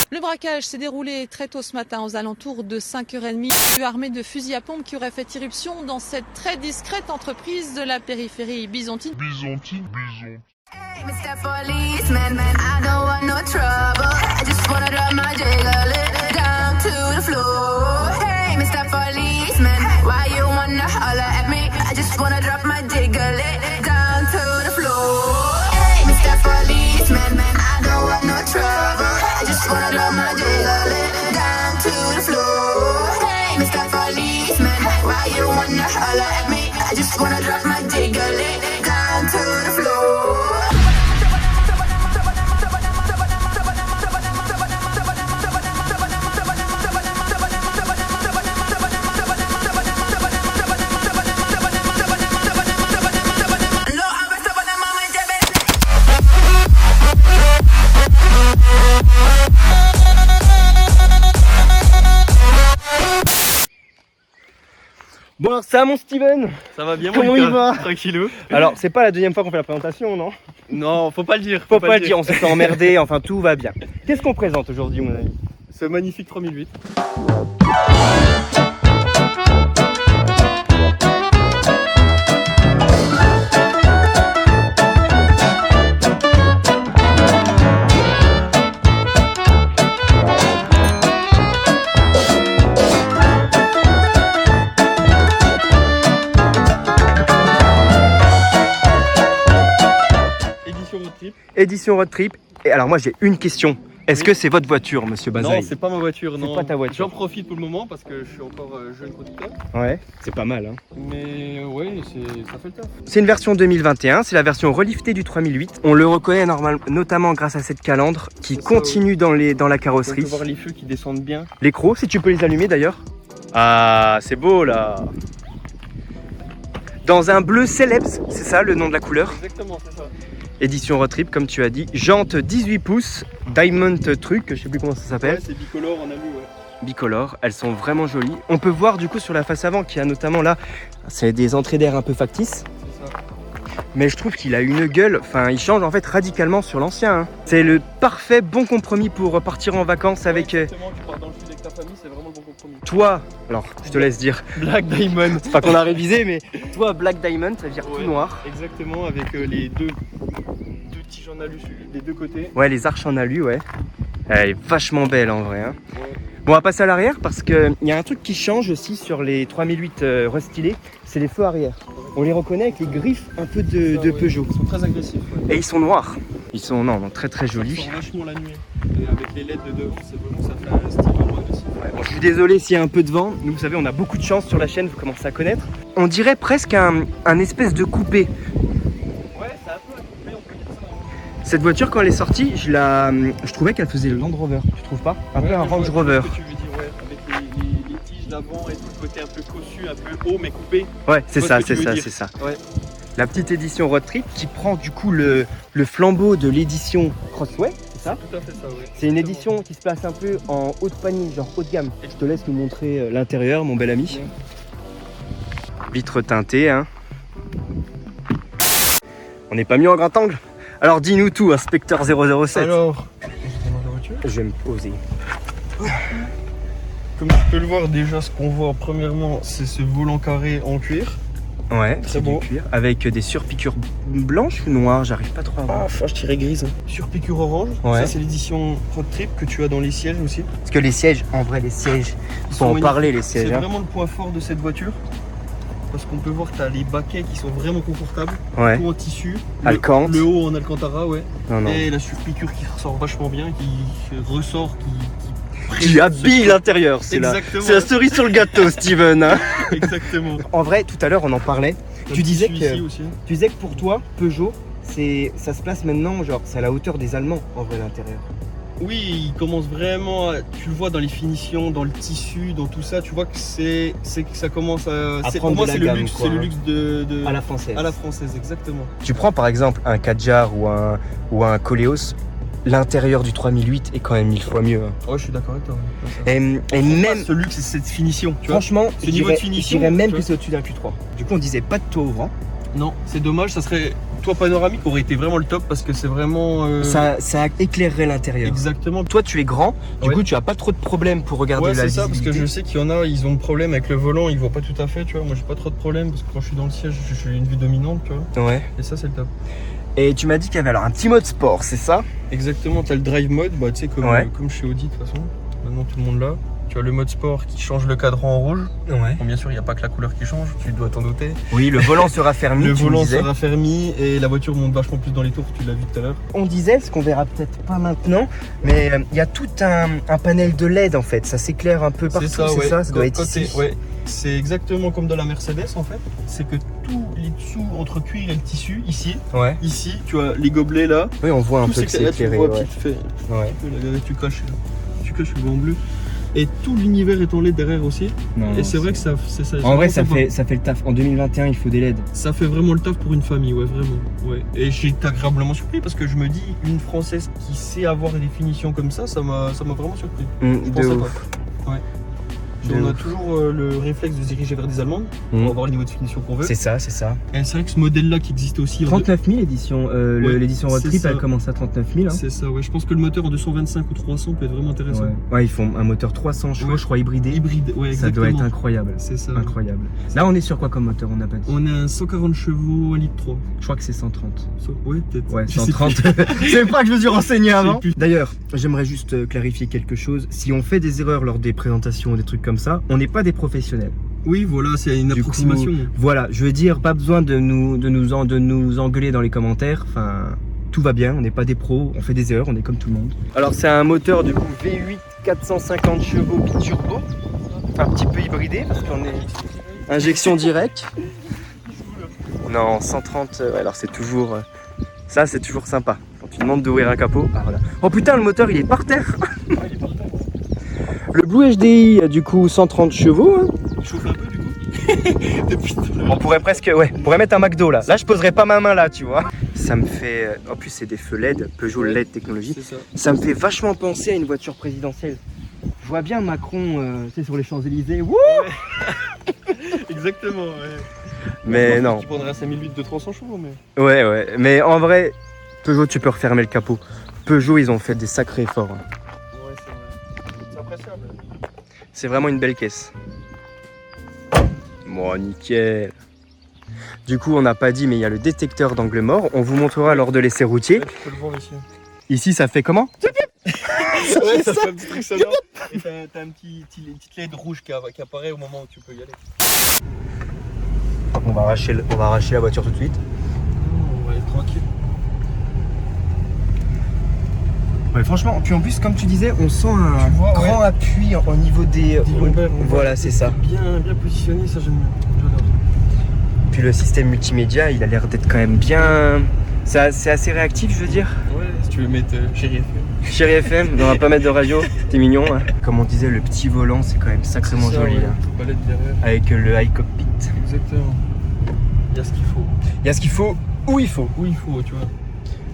Le braquage s'est déroulé très tôt ce matin aux alentours de 5h30. Armé de fusils à pompe qui aurait fait irruption dans cette très discrète entreprise de la périphérie byzantine. Hey, Mr. Policeman, I don't want no trouble. I just wanna drop my jiggle it down to the floor. Hey, Mr. Policeman, why you wanna holler at me? I just wanna drop my jiggle it down to the floor. Hey, Mr. Policeman, I don't want no trouble. I just wanna drop my jiggle it down to the floor. Hey, Mr. Policeman, why you wanna holler at me? I just wanna drop my jiggle it down to the floor. Bon alors ça mon Steven. Ça va bien, comment il va? Tranquillou. Alors c'est pas la deuxième fois qu'on fait la présentation, non? Non, faut pas le dire. Faut pas le dire, on s'est fait emmerder, enfin tout va bien. Qu'est-ce qu'on présente aujourd'hui mon ami? Ce magnifique 3008. Édition road trip. Et alors moi j'ai une question. Est-ce que c'est votre voiture, monsieur Bazaï? Non, c'est pas ma voiture, non. C'est pas ta voiture. J'en profite pour le moment parce que je suis encore jeune producteur. Ouais, c'est pas mal hein. Mais ouais, ça fait le taf. C'est une version 2021, c'est la version reliftée du 3008. On le reconnaît notamment grâce à cette calandre qui continue dans la carrosserie. On peut voir les feux qui descendent bien. Les crocs, si tu peux les allumer d'ailleurs. Ah, c'est beau là. Dans un bleu célèbre, c'est ça le nom de la couleur? Exactement, c'est ça. Édition road trip comme tu as dit, jante 18 pouces, diamond truc, je sais plus comment ça s'appelle. Ouais, c'est bicolore en alu, ouais. Bicolore, elles sont vraiment jolies. On peut voir du coup sur la face avant qu'il y a notamment là, c'est des entrées d'air un peu factices. C'est ça. Mais je trouve qu'il a une gueule, enfin il change en fait radicalement sur l'ancien. Hein. C'est le parfait bon compromis pour partir en vacances Ouais, avec... Exactement, tu pars dans le sud avec ta famille, c'est vraiment le bon compromis. Toi, alors je te laisse dire. Black Diamond. C'est pas qu'on a révisé mais toi Black Diamond, ça veut dire tout noir. Exactement, avec les deux tiges en alu des deux côtés. Ouais, les arches en alu, ouais. Elle est vachement belle en vrai. Hein. Ouais. Bon, on va passer à l'arrière parce qu'il y a un truc qui change aussi sur les 3008 restylés, c'est les feux arrière. On les reconnaît avec les griffes un peu de Peugeot. Ils sont très agressifs. Ouais. Et ils sont noirs. Ils sont non, très très Ça jolis. sort vachement la nuit. Et avec les LED de devant, c'est vraiment ça fait un style vraiment agressif. Ouais, bon, je suis désolé s'il y a un peu de vent. Nous, vous savez, on a beaucoup de chance sur la chaîne, vous commencez à connaître. On dirait presque un espèce de coupé. Ouais, c'est un peu un coupé, on peut dire ça. Cette voiture, quand elle est sortie, je trouvais qu'elle faisait le Land Rover. Tu trouves pas? Un peu un Range Rover. Ce que tu veux dire, ouais, avec les tiges d'avant et tout le côté un peu cossu, un peu haut mais coupé. Ouais, c'est ça, ce que c'est tu veux ça, dire. c'est ça. Ouais. La petite édition road trip qui prend du coup le flambeau de l'édition Crossway, c'est ça? Tout à fait ça, ouais. C'est une édition qui se place un peu en haut de panier, genre haut de gamme. Je te laisse nous montrer l'intérieur, mon bel ami. Vitre teintée, hein. On n'est pas mis en grand angle? Alors dis-nous tout, inspecteur 007. Alors, on démarre la voiture. Je vais me poser. Comme tu peux le voir déjà, ce qu'on voit premièrement, c'est ce volant carré en cuir. Ouais, Très c'est beau. du cuir. Avec des surpiqûres blanches ou noires, j'arrive pas trop à voir. Ah, je dirais grise. Sur piqûre orange. Ouais. Ça, c'est l'édition road trip que tu as dans les sièges aussi. Parce que les sièges, en vrai, les sièges, Ils faut en sont parler les magnifiques. sièges. C'est Hein. vraiment le point fort de cette voiture. Parce qu'on peut voir que tu as les baquets qui sont vraiment confortables. Ouais. Tout en tissu. Alcante. Le haut en alcantara, ouais. Non, non. Et la surpiqûre qui ressort vachement bien, qui ressort, Qui habille l'intérieur, c'est la cerise sur le gâteau, Steven. Hein. Exactement. En vrai, tout à l'heure, on en parlait. Tu disais aussi. que pour toi, Peugeot, ça se place maintenant, genre, c'est à la hauteur des Allemands, en vrai, l'intérieur. Oui, il commence vraiment, tu le vois dans les finitions, dans le tissu, dans tout ça, tu vois que ça commence à prendre pour moi de la c'est gamme, le luxe, quoi, c'est le hein. luxe de À la française. à la française, exactement. Tu prends par exemple un Kadjar ou un Koleos, l'intérieur du 3008 est quand même 1000 fois mieux. Hein. Ouais, je suis d'accord avec toi. Et même, ce luxe, c'est cette finition, tu vois. franchement, Ce niveau de finition, je dirais même tu que vois. c'est au-dessus d'un Q3. Du coup, on disait pas de toit ouvrant. Non, c'est dommage, ça serait toit panoramique aurait été vraiment le top parce que c'est vraiment. Ça éclairerait l'intérieur. Exactement. Toi, tu es grand, du Ouais. coup, tu as pas trop de problèmes pour regarder Ouais, la c'est ça, parce visibilité. que je sais qu'il y en a, ils ont le problème avec le volant, ils voient pas tout à fait, tu vois. Moi, j'ai pas trop de problème parce que quand je suis dans le siège, j'ai une vue dominante, tu vois. Ouais. Et ça, c'est le top. Et tu m'as dit qu'il y avait alors un petit mode sport, c'est ça? Exactement, t'as le drive mode, bah, tu sais, Ouais. comme chez Audi de toute façon. Maintenant, tout le monde l'a. Tu as le mode sport qui change le cadran en rouge. Ouais. Bon, bien sûr, il n'y a pas que la couleur qui change, tu dois t'en douter. Oui, le volant sera fermé. Le tu me volant disais. sera fermé et la voiture monte vachement plus dans les tours, tu l'as vu tout à l'heure. On disait, ce qu'on verra peut-être pas maintenant, mais il y a tout un panel de LED en fait. Ça s'éclaire un peu partout, c'est ça? Ça doit être ici. Ouais, c'est exactement comme dans la Mercedes en fait. C'est que tous les dessous entre cuir et le tissu, Ouais. ici, tu as les gobelets là. Oui, on voit un Tout peu que c'est là, tu éclairé. vois, Ouais. puis tu fais. Ouais. Tu caches le blanc bleu. Et tout l'univers est en LED derrière aussi. Non, Et c'est vrai que ça. En vrai, ça vraiment fait le taf. En 2021, il faut des LED. Ça fait vraiment le taf pour une famille, ouais, vraiment. Ouais. Et j'ai été agréablement surpris parce que je me dis, une Française qui sait avoir des finitions comme ça m'a vraiment surpris. Je De pensais ouf. pas. Ouais. De On a ouf. toujours le réflexe de se diriger vers des Allemandes pour avoir le niveau de finition qu'on veut. C'est ça, c'est ça. Et c'est vrai que ce modèle-là qui existe aussi. 39 000 l'édition. Ouais, L'édition road c'est trip, ça. elle commence à 39 000. Hein. C'est ça, ouais. Je pense que le moteur en 225 ou 300 peut être vraiment intéressant. Ouais, ils font un moteur 300 chevaux, Ouais. je crois, hybridé. Hybride, ouais, Ça exactement. doit être incroyable. C'est ça. Incroyable. Là, on est sur quoi comme moteur? On n'a pas dit. On a un 140 chevaux, 1 litre 3. Je crois que c'est 130. Ouais, peut-être. Ouais, Je sais 130. plus. C'est pas que je me suis renseigné avant. plus. D'ailleurs, j'aimerais juste clarifier quelque chose. Si on fait des erreurs lors des présentations ou des trucs comme ça, on n'est pas des professionnels. Oui, voilà, c'est une Du approximation. coup, voilà, je veux dire, pas besoin de nous engueuler dans les commentaires. Enfin, tout va bien, on n'est pas des pros, on fait des erreurs, on est comme tout le monde. Alors c'est un moteur du coup V8 450 chevaux biturbo, un petit peu hybridé parce qu'on est injection directe. Non, 130, ouais, alors c'est toujours... ça c'est toujours sympa. Quand tu demandes d'ouvrir un capot, ah voilà. Oh putain, le moteur il est par terre. Le Blue HDI du coup 130 chevaux. Hein. Chauffe un peu du coup. Depuis tout à l'heure. On pourrait presque, ouais, on pourrait mettre un McDo là. Là, je poserais pas ma main là, tu vois. Ça me fait, en plus c'est des feux LED, Peugeot Ouais. LED technologie. C'est ça. Ça me fait vachement penser à une voiture présidentielle. Je vois bien Macron, tu sais, sur les Champs-Élysées. Wouh. Exactement, ouais. Mais non. Tu prendrais un 5008 de 300 chevaux, mais. Ouais. Mais en vrai, Peugeot, tu peux refermer le capot. Peugeot, ils ont fait des sacrés efforts. Hein. Ouais, c'est vrai. C'est appréciable. C'est vraiment une belle caisse. Bon, nickel. Du coup, on n'a pas dit, mais il y a le détecteur d'angle mort. On vous montrera lors de l'essai routier. Ouais, tu peux le voir ici. Ici, ça fait comment? Ouais, ça fait un petit truc sonore. Et t'as une petite LED rouge qui apparaît au moment où tu peux y aller. On va arracher la voiture tout de suite. On va être tranquille. Ouais, franchement, puis en plus, comme tu disais, on sent un Tu vois, grand appui au niveau des... Voilà, c'est ça. Bien positionné, ça j'aime bien. J'adore. Puis le système multimédia, il a l'air d'être quand même bien... C'est assez réactif, je veux dire. Ouais, si tu veux mettre Chéri FM. Chéri FM, on va pas mettre de radio, t'es mignon. Hein. Comme on disait, le petit volant, c'est quand même sacrément Ça, joli. ouais. Hein. Palette derrière. Avec le high cockpit. Exactement. Il y a ce qu'il faut. Il y a ce qu'il faut, où il faut. Où il faut, tu vois.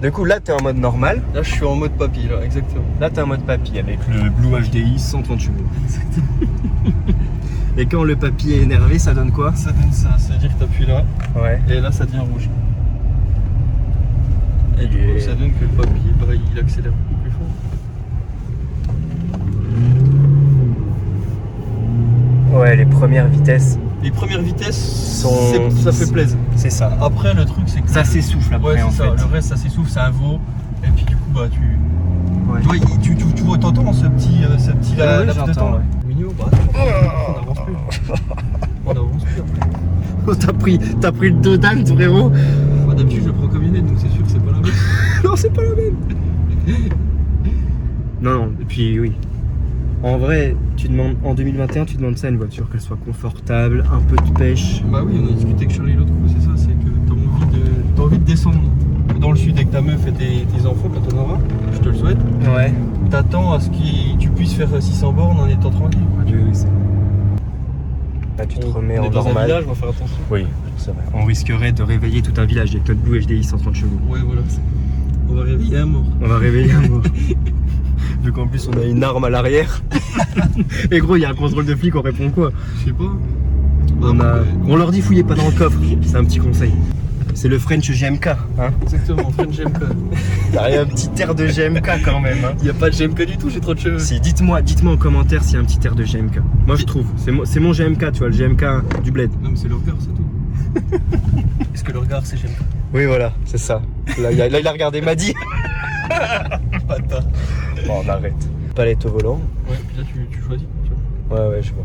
Du coup, là, t'es en mode normal. Là, je suis en mode papy, là, exactement. Là, t'es en mode papy avec le Blue HDI 130 chevaux. Et quand le papy est énervé, ça donne quoi? Ça donne ça, c'est-à-dire que t'appuies là, Ouais. et là, ça devient rouge. Et du Yeah. coup, ça donne que le papy, bah, il accélère beaucoup plus fort. Ouais, les premières vitesses, Les premières vitesses, Sont- ça fait plaisir. c'est ça. Après, le truc, c'est que Ça s'essouffle après, ouais, en c'est fait. ça. Le reste, ça s'essouffle, ça vaut. Et puis, du coup, bah, tu. Ouais. Tu vois, tu vois, t'entends ce petit Ouais, laps de j'entends, temps. ouais. Mignon, bah, attends, on avance plus. On avance plus. Oh, t'as pris le dos d'âne, frérot. Moi, d'habitude, je le prends comme une aide, donc c'est sûr que c'est pas la même. Non, c'est pas la même. Non, et puis oui. En vrai, en 2021, tu demandes ça à une voiture, qu'elle soit confortable, un peu de pêche. Bah oui, on a discuté avec Charlie l'autre coup, c'est ça, c'est que t'as envie de descendre dans le sud avec ta meuf et tes enfants quand on aura, je te le souhaite. Ouais. T'attends à ce que tu puisses faire 600 bornes en étant tranquille. Quoi. Oui, c'est vrai. Là, tu te remets on en est dans un normal. village, on va faire attention. Oui, c'est vrai. On risquerait de réveiller tout un village avec notre Blue HDI 130 chevaux. Ouais, voilà. On va réveiller un mort. On va réveiller un mort. Vu qu'en plus on a une arme à l'arrière. Et gros, il y a un contrôle de flic, on répond quoi? Je sais pas. On leur dit fouillez pas dans le coffre, c'est un petit conseil. C'est le French GMK, hein. Exactement, French GMK. T'as un petit air de GMK quand même, hein. Il n'y a pas de GMK du tout, j'ai trop de cheveux. Si, dites-moi en commentaire s'il y a un petit air de GMK. Moi je trouve, c'est mon GMK, tu vois, le GMK du bled. Non mais c'est le regard, c'est tout. Est-ce que le regard c'est GMK? Oui voilà, c'est ça. Là il a regardé Madi. Pas de pas. Bon on arrête. Palette au volant. Ouais, puis là tu choisis, tu vois. Ouais je vois.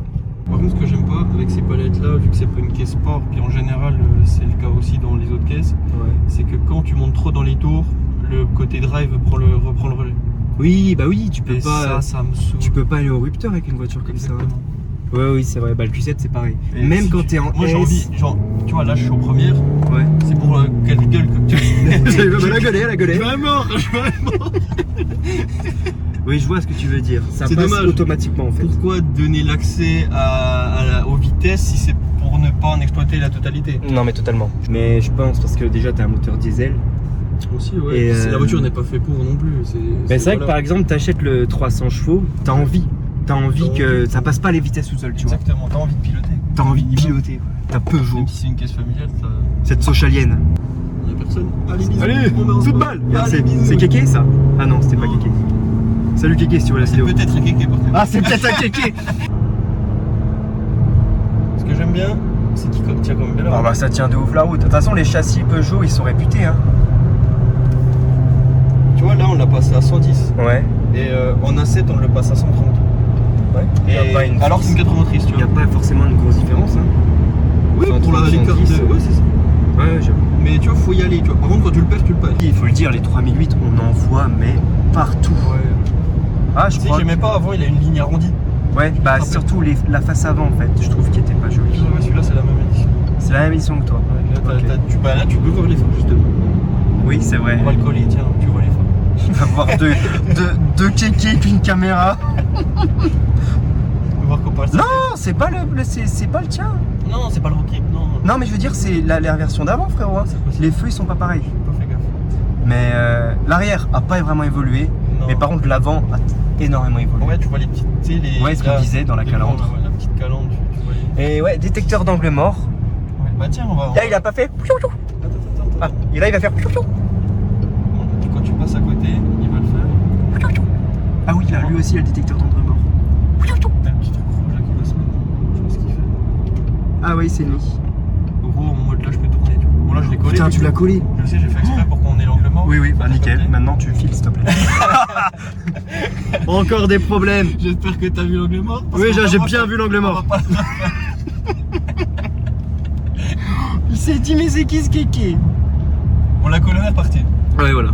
Par contre, ce que j'aime pas avec ces palettes là, vu que c'est pas une caisse sport, puis en général c'est le cas aussi dans les autres caisses, c'est que quand tu montes trop dans les tours, le côté drive reprend le relais. Oui, bah oui, tu peux Et pas. ça me saoule. Tu peux pas aller au rupteur avec une voiture comme ça. Exactement. Ouais, oui, c'est vrai. Bah le Q7 c'est pareil. Et Même si quand tu- t'es en Moi S. j'ai envie, genre, tu vois, là je suis aux premières, Ouais. c'est pour qu'elle gueule comme tu Elle a gueulé. Je vais mort. Oui, je vois ce que tu veux dire. Ça C'est passe dommage. automatiquement en fait. Pourquoi donner l'accès aux vitesses si c'est pour ne pas en exploiter la totalité? Non mais totalement. Mais je pense parce que déjà t'as un moteur diesel. Aussi, ouais. Et, La voiture n'est pas faite pour non plus. Mais c'est vrai que par exemple t'achètes le 300 chevaux, t'as envie que ça passe pas les vitesses tout seul, tu vois. Exactement, t'as envie de piloter. T'as envie de piloter. Ouais. T'as Peugeot, Même si c'est une caisse familiale, cette Sochalienne. il n'y a personne. Allez, bisous. Allez, On met en football. sport. Regarde, Allez, bisous. c'est Kéké ça? Ah non, c'était pas Non. Kéké. Salut Kéké si tu vois la C'est vidéo. peut-être un kéké par contre. Ah c'est peut-être un Kéké. Ce que j'aime bien, c'est qu'il tient quand même bien la Ah route. bah ça tient de ouf la route. De toute façon les châssis Peugeot ils sont réputés hein. Tu vois, là on l'a passé à 110. Ouais. Et en A7, on le passe à 130. Ouais. Et Y a pas une alors c'est une 4 motrices, tu Il n'y a vois. pas forcément une grosse différence hein. Oui, pour la 130, carte de. 110. Ouais, c'est ça. Ouais j'avoue. Mais tu vois, faut y aller, tu vois. Par contre, quand tu le perds, tu le perds. Il faut le dire, les 3008 on en voit mais partout. Ouais. Ah je Tu sais, crois. j'aimais pas avant, il a une ligne arrondie. Ouais, bah Rappelle. surtout la face avant en fait, je trouve qu'il était pas joli. Ouais, celui-là, c'est la même édition. C'est la même édition que toi. Ouais, là, Ok. là, tu peux voir les phares, justement. Oui, c'est vrai. On va le coller, tiens, tu vois les phares. Il va avoir deux kékés et puis une caméra. On va voir qu'on parle. Non, c'est pas c'est pas le tien. Non, c'est pas le rocket, non. Non, mais je veux dire, c'est la version d'avant, frérot. hein. C'est possible. Les feux ils sont pas pareils. J'ai pas fait gaffe. Mais l'arrière a pas vraiment évolué. Non. Mais par contre, l'avant a énormément évolué. Ouais, tu vois les petites. Tu sais, les. Ouais, ce qu'on là, disait dans la les calandre. bandes, la petite calandre, tu vois les. Et ouais, détecteur d'angle mort. Ouais, bah tiens, on va. Là, il a pas fait. Attends. Ah, et là, il va faire. Quand tu passes à côté, il va le faire. Ah oui, là, lui aussi, il a le détecteur d'angle mort. T'as le petit truc rouge là qui va se mettre. Je sais pas ce qu'il fait. Ah oui, c'est lui. Gros, en mode là, je peux tourner. Tu vois. Bon, là, je l'ai collé. Putain, mais tu l'as collé. Je sais, j'ai fait exprès pour qu'on ait l'angle mort. Oui, bah T'as nickel. capté. Maintenant, tu files, s'il te plaît. Encore des problèmes. J'espère que t'as vu l'angle mort. parce Oui, qu'on va j'ai pas bien faire- vu l'angle on va mort. pas- Il s'est dit, mais c'est qui ce kéké? On l'a collé, on est reparti. Ouais, voilà.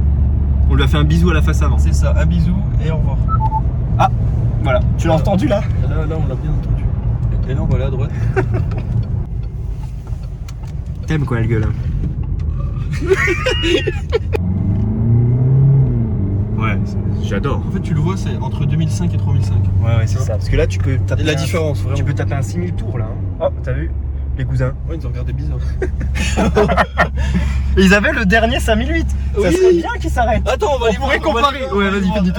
On lui a fait un bisou à la face avant. C'est ça, un bisou et au revoir. Voilà. Tu l'as entendu là? Là, on l'a bien entendu. Et là, on va aller à droite. T'aimes quoi, elle gueule hein. Ouais, j'adore. En fait, tu le vois, c'est entre 2005 et 3005. Ouais, c'est ça. Parce que là, tu peux taper. Et la différence, vraiment. Tu peux taper un 6000 tours là. hein. Oh, t'as vu? Les cousins. Ouais, ils ont regardé bizarre. Et ils avaient le dernier 5008. Ça Oui. serait bien qu'ils s'arrêtent. Attends, on va On pourrait comparer. Ouais, vas-y, finis.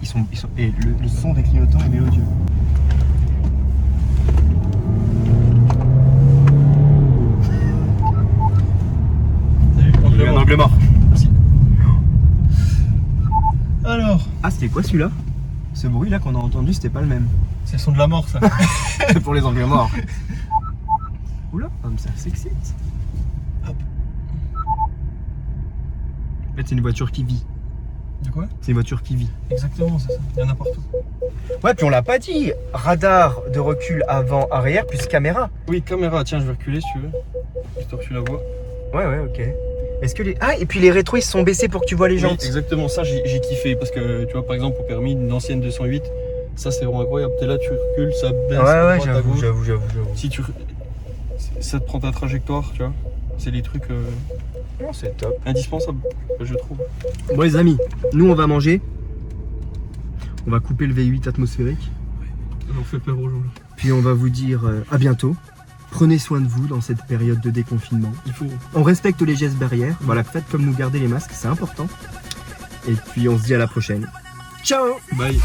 Ils sont. Et le son des clignotants est mélodieux. Il y a eu un angle mort. Merci. Alors, Ah, c'était quoi celui-là? Ce bruit là qu'on a entendu, c'était pas le même. c'est le son de la mort, ça. C'est pour les angles morts. Oula, ça s'excite. Hop. En fait, c'est une voiture qui vit. De quoi? C'est une voiture qui vit. Exactement, c'est ça. Il y en a partout. Ouais, puis on l'a pas dit. Radar de recul avant-arrière plus caméra. Oui, caméra, tiens, je vais reculer si tu veux. Histoire que tu la vois. Ouais, ok. Est-ce que les. Ah, et puis les rétros ils se sont baissés pour que tu vois les Oui, jantes. exactement, ça j'ai kiffé parce que tu vois, par exemple, au permis, une ancienne 208, ça c'est vraiment incroyable. T'es là, tu recules, ça baisse. à droite, à gauche. j'avoue. Si tu. Ça te prend ta trajectoire, tu vois. C'est des trucs Non, c'est top. indispensables, je trouve. Bon, les amis, nous on va manger. On va couper le V8 atmosphérique. On fait peur aux gens. Puis on va vous dire à bientôt. Prenez soin de vous dans cette période de déconfinement. Il faut. On respecte les gestes barrières. Voilà, faites comme nous, gardez les masques, c'est important. Et puis on se dit à la prochaine. Ciao! Bye.